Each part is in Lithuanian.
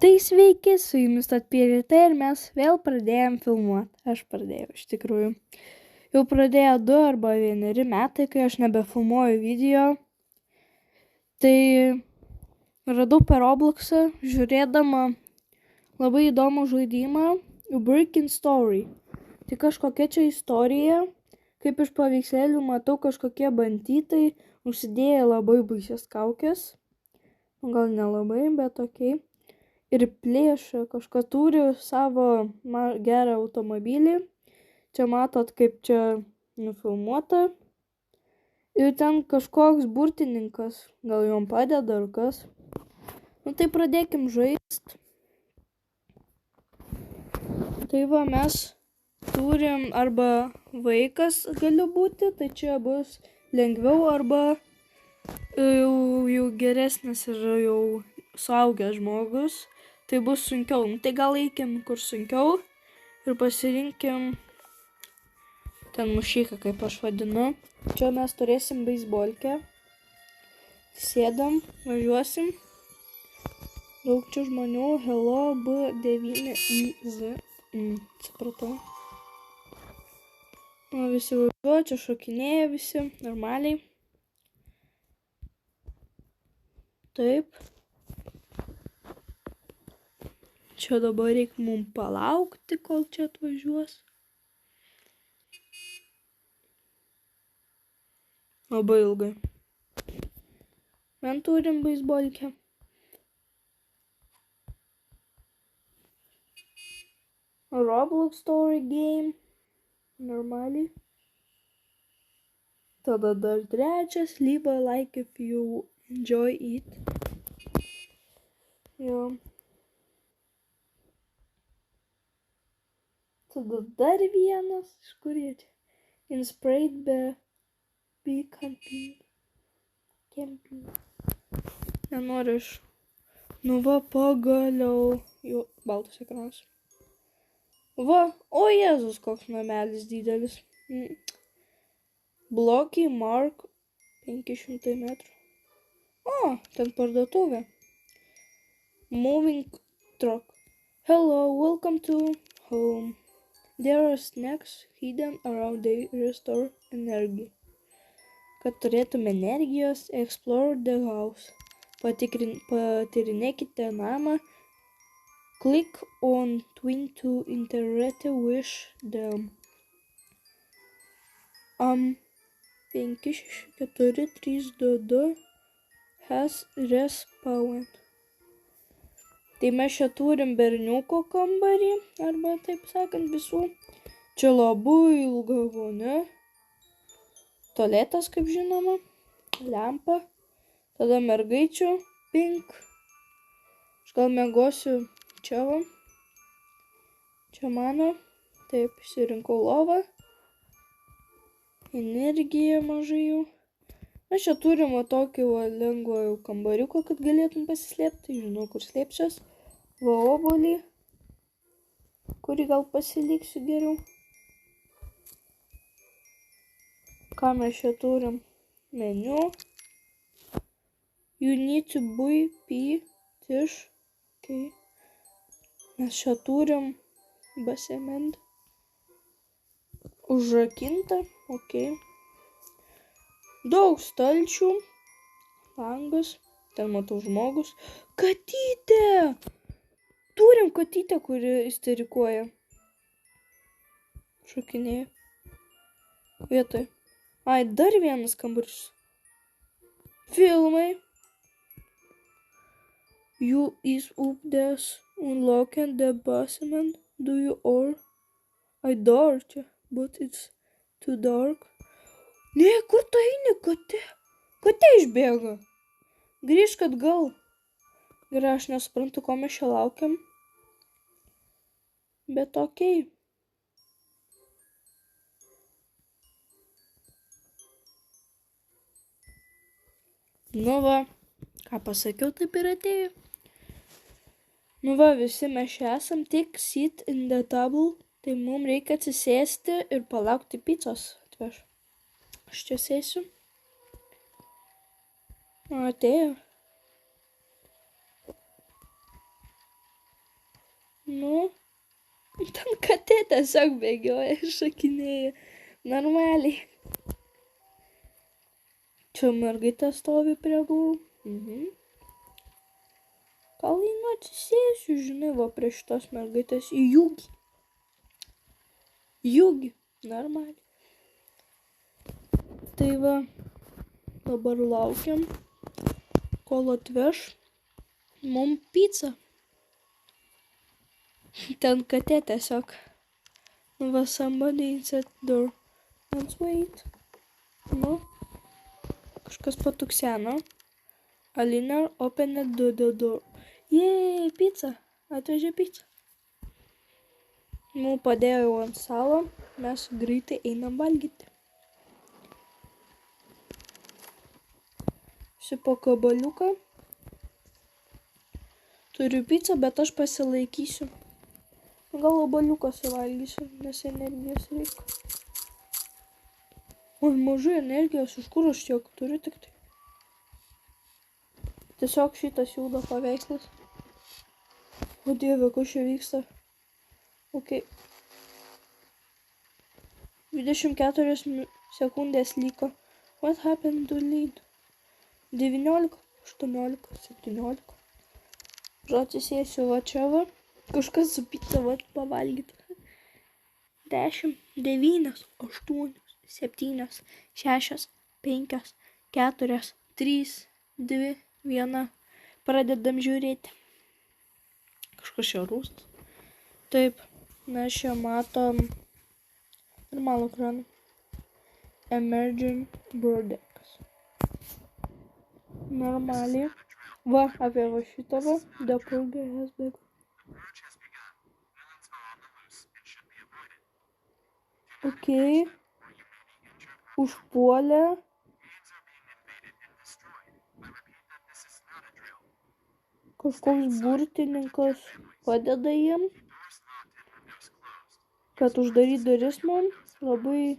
Tai sveiki, su jumis atpirita ir mes vėl pradėjom filmuoti. Aš pradėjau, iš tikrųjų. Jau pradėjo 2 arba 1 metai, kai aš nebefilmuoju video. Tai radau per Robloxą, žiūrėdama labai įdomų žaidimą Breaking Story. Tai kažkokia čia istorija, kaip iš paveikslėlių matau kažkokie bandytai, užsidėję labai baisias kaukės. Gal nelabai, bet okei. Ir plėšia, kažkas turi savo gerą automobilį. Čia matot, kaip čia nufilmuota. Ir ten kažkoks burtininkas, gal jom padeda ar kas. Tai pradėkim žaisti. Tai va, mes turim arba vaikas galiu būti, tai čia bus lengviau, arba jau geresnis ir jau suaugęs žmogus. Tai bus sunkiau. Tai gal eikim kur sunkiau ir pasirinkim ten mušyką, kaip aš vadinu. Čia mes turėsim beisbolkę. Sėdam, važiuosim. Daug čia žmonių. Hello B9IZ. Supratau. Visi važiuoja, čia šokinėja visi, normaliai. Taip. Čia dabar reikia mums palaukti, kol čia atvažiuos. Labai ilgai. Mes turim beisbolkę. Roblox Story Game. Normaliai. Tada dar trečias. Leave a like if you enjoy it. Jo. Tada dar vienas. Iš kur jie čia? Inspired be camping. Nenoriu aš. Nu va, pagaliau. Jau baltas ekranas. Va, o Jėzus, koks namelis didelis. Blokiai Mark 500 metrų. O, ten parduotuvė. Moving truck. Hello, welcome to home. There are snacks hidden around the restore energy. Kad turėtume energijos, explore the house. Patyrinėkite namą. Click on twin to interact with them. 56432 has respawned. Tai mes čia turim berniuko kambarį, arba taip sakant visų. Čia labai ilga vonia. Tualetas, kaip žinoma. Lempa. Tada mergaičių. Pink. Aš gal miegosiu čia va. Čia mano. Taip, išsirinkau lovą. Energija mažai jau. Mes čia turim tokį lengvą kambariuką, kad galėtum pasislėpti. Žinau, kur slėpsiuos. Va, obuolį. Kurį gal pasiliksiu geriau. Ką mes čia turim? Meniu. You need to buy fish. Okay. Mes čia turim basement. Užrakinta. Ok. Daug stalčių. Langas. Ten matau žmogus. Katytė! Turim katytę, kuri isterikuoja. Šokinėja. Vietoj. Ai, dar vienas kambarys. Filmai. You is up there unlocking the basement. Do you or? I door čia, but it's too dark. Ne, kur tu eini, katė? Katė išbėga. Grįžk atgal. Gerai, aš nesuprantu, ko mes čia laukiam. Bet okei. Nu va, ką pasakiau, taip ir atėjo. Nu va, visi mes čia esam, tik sit in the table. Tai mums reikia atsisėsti ir palaukti picos atveš. Aš čia sėsiu. Atėjo. Nu, ten katė tiesiog bėgioja, šakinėja. Normaliai. Čia mergaitė stovi prie durų. Gal einu atsisėsiu, žinai, va prie šitos mergaitės į Jūgį. Jūgį. Normaliai. Tai va, dabar laukiam, kol atveš mum pizzą. Ten katė tiesiog. Va, somebody is at the door. Let's wait. Nu, kažkas patukseno. Alina opened the door. Jei, pizza. Atvežė pizzą. Nu, padėjo jau ant stalo. Mes greitai einam valgyti. Po kabaliuką. Turiu pizzą, bet aš pasilaikysiu. Gal obaliuką suvalgysiu, nes energijos reikia. Oi, mažai energijos, iš kur aš tiek turiu tik tai. Tiesiog šitas juda paveikslas. O dieve, kas čia vyksta? Ok. 24 sekundės liko. What happened to lead? 19, 18, 17. Žodžiu, sėsiu va čia va. Kažkas su pizza va pavalgyti. 10, 9, 8, 7, 6, 5, 4, 3, 2, 1. Pradedam žiūrėti. Kažkas čia rūstas. Taip, mes čia matom normalų ekraną. Emerging Broadcast. Normaliai. Va, apie va šitą va. The purge has begun. Ok. Užpuolė. Kažkoks burtininkas padeda jiem. Kad uždaryt duris man. Labai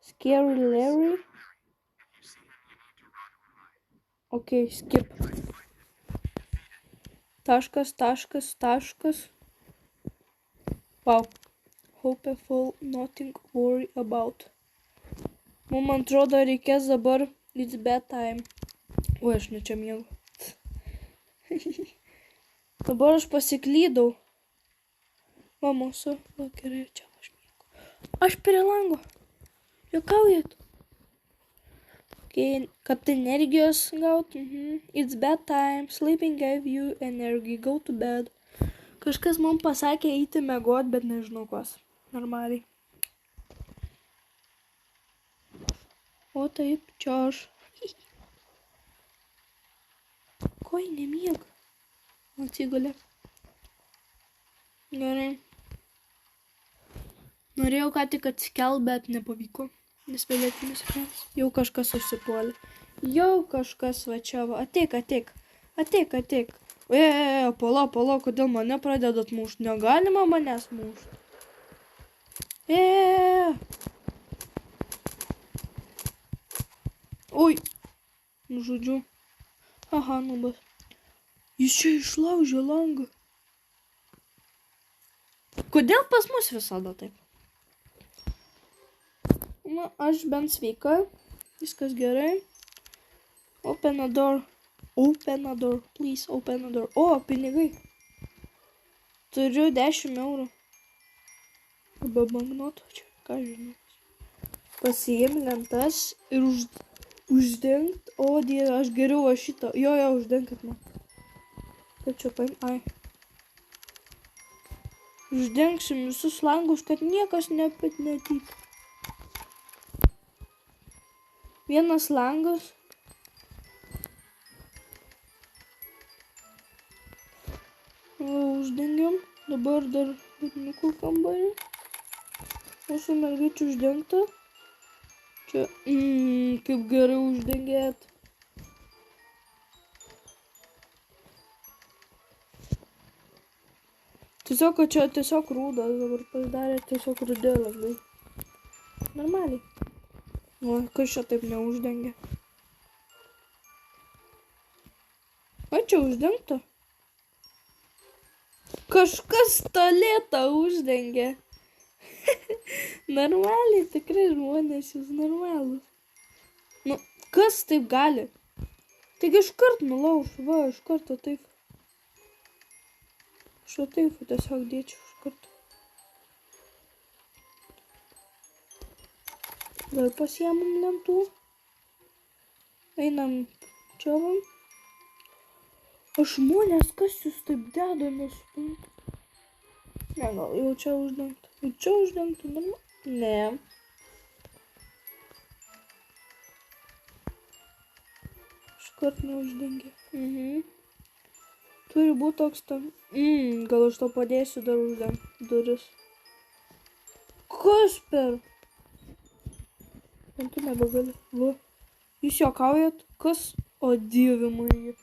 scary Larry. Ok, skip. Taškas, taškas, taškas. Wow. Hopeful, nothing worry about. Mums atrodo reikės dabar it's bedtime. Oi, aš ne čia miegu. Dabar aš pasiklydau. Va, mūsų vakarai čia aš miegu. Aš prie lango. Juokaujat. Okay, kad energijos gaut. It's bedtime. Sleeping gave you energy. Go to bed. Kažkas mums pasakė eiti miegot, bet nežinau kas. Normaliai. O taip, čia aš. Ko jį nemiega? Atsigulė. Gerai. Norėjau ką tik atsikelt, bet nepavyko. Nes pilietinis ekranas. Jau kažkas užsipuolė. Jau kažkas va čia va. Ateik, ateik. Ateik, ateik. Pala, kodėl mane pradedat mušt? Negalima manęs mušt. Oi. Nu, žodžiu. Aha, nubas. Jis čia išlaužė langą. Kodėl pas mus visada taip? Na, aš bent sveika. Viskas gerai. Open a door. Open a door. Please open a door. O, pinigai. Turiu 10 eurų. Arba banknotų čia. Ką žinau. Pasiėm lentas ir uždengt. O, dieve, aš geriau va šitą. Jo, uždenkit man. Kaip čia paim? Ai. Uždengsim visus langus, kad niekas nepatytų. Vienas langas. Uždengiam. Dabar dar būtinukų kambarį. Mūsų mergaičių uždengta. Čia, kaip gerai uždengėt. Tiesiog, kad čia tiesiog rūdas dabar pasidarė, tiesiog rūdė langai. Normaliai. O, kas čia taip neuždengia? O, čia uždengta. Kažkas tualetą uždengė. Normaliai, tikrai žmonės jūs normalūs. Nu, kas taip gali? Taigi iškart nulauš, va, iš karto taip. Aš taip tiesiog dėčiau iš karto. Dar pasiemam lentų. Einam čia va. O žmonės, kas jūs taip deda, nesuprantu. Ne, gal jau čia uždengta. Jau čia uždengta, ne. Iškart neuždengė. Turi būti toks tam. Gal aš to padėsiu dar uždengti duris. Kas per? Man tu nebegali. Va. Jūs juokaujat? Kas? O dieve mane.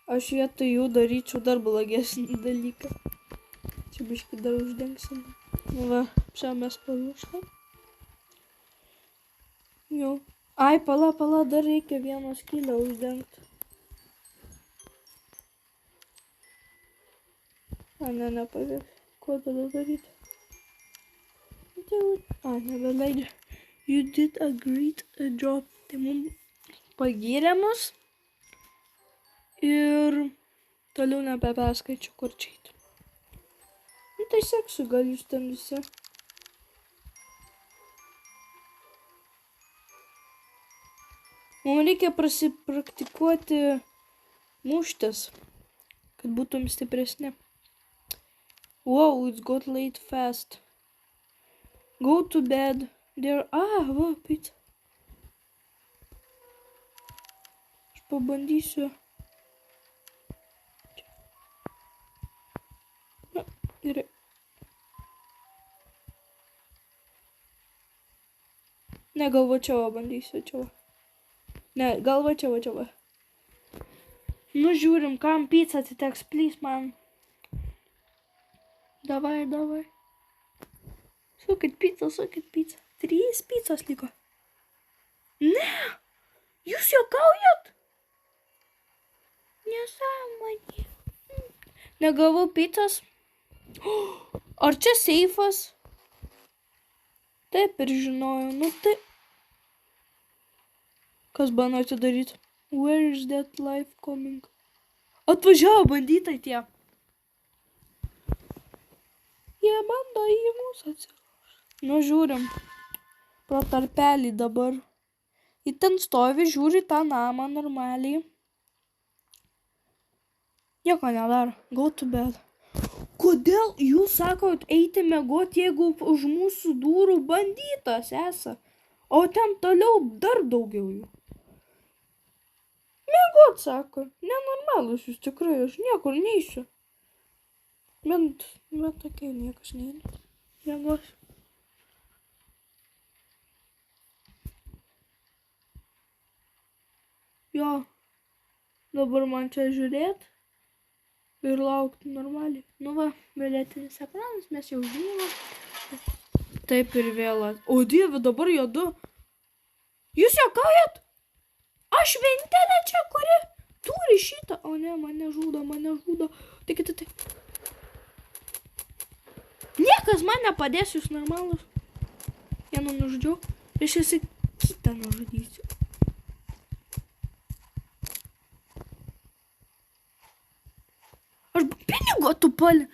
Aš vietoj jų daryčiau dar blogesnį dalyką. Čia biškį dar uždengsim. Va, čia mes paruoštam. Jau. Ai, pala, dar reikia vieną skylę uždengti. A, ne, nepavyks. Ko tada daryti? A, nebeleidžia. You did a great job. Tai mums pagyrė mus. Ir toliau nebeperskaičiu, kur čia eiti. Nu, tai seksiu, gal jūs ten visi. Mums reikia prasipraktikuoti muštis, kad būtum stipresni. Wow, it's got late fast. Go to bed. There... va, pizza. Aš pabandysiu. Gerai. Ne, gal va čia va bandysiu, čia va. Ne, gal va čia va. Nu, žiūrim, kam pizza atiteks, please, man. Davai. Sukit pizza. 3 pizzos liko. Ne! Jūs juokaujat? Nesąmonė. Negavau pizzas. Ar čia seifas? Taip ir žinojau. Nu tai... Kas bando atidaryti? Where is that life coming? Atvažiavo bandytai tie. Jie bando į mūsų atsilaužti. Nu žiūrim. Pro tarpelį dabar. Į ten stovi, žiūri tą namą normaliai. Nieko nedaro. Go to bed. Kodėl jūs sakot eiti miegoti, jeigu už mūsų durų bandytas esa? O ten toliau dar daugiau jų. Miegot, sako. Nenormalus jūs tikrai, aš niekur neisiu. Bet tokia niekas neina. Miegos. Jo. Dabar man čia žiūrėt. Ir laukti normaliai. Nu va, vėlėtinis ekranas, mes jau žinome. Taip ir vėl. O dieve, dabar juodu. Jūs juokaujat? Aš vienintelė čia, kuri turi šitą. O ne, mane žudo. Tai. Niekas man nepadės, jūs normalus. Vieną nužudžiau. Aš esi kitą nužudysiu. Aš pinigo tu pali.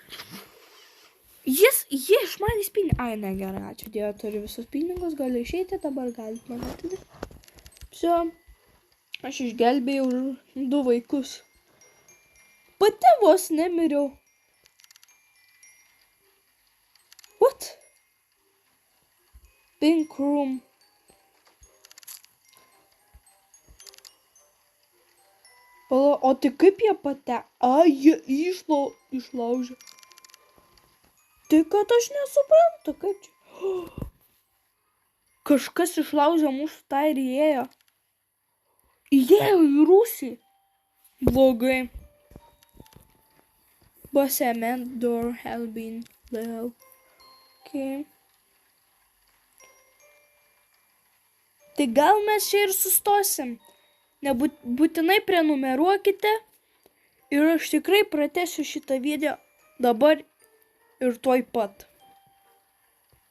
Jie iš manęs pinigus. Ai, ne, gerai, ačiū Dievui, turiu visus pinigus, galiu išeiti, dabar galit man atidėti. Все, aš išgelbėjau 2 vaikus. Pati vos nemiriau. What? Pink room. O tai kaip jie jie išlaužė. Tai kad aš nesuprantu, kaip čia. Kažkas išlaužė mūsų tą ir įėjo. Įėjo į rūsį. Blogai. But cement door has been left. Okay. Tai gal mes čia ir sustosim. Nebūtinai prenumeruokite ir aš tikrai pratęsiu šitą video dabar ir tuoj pat.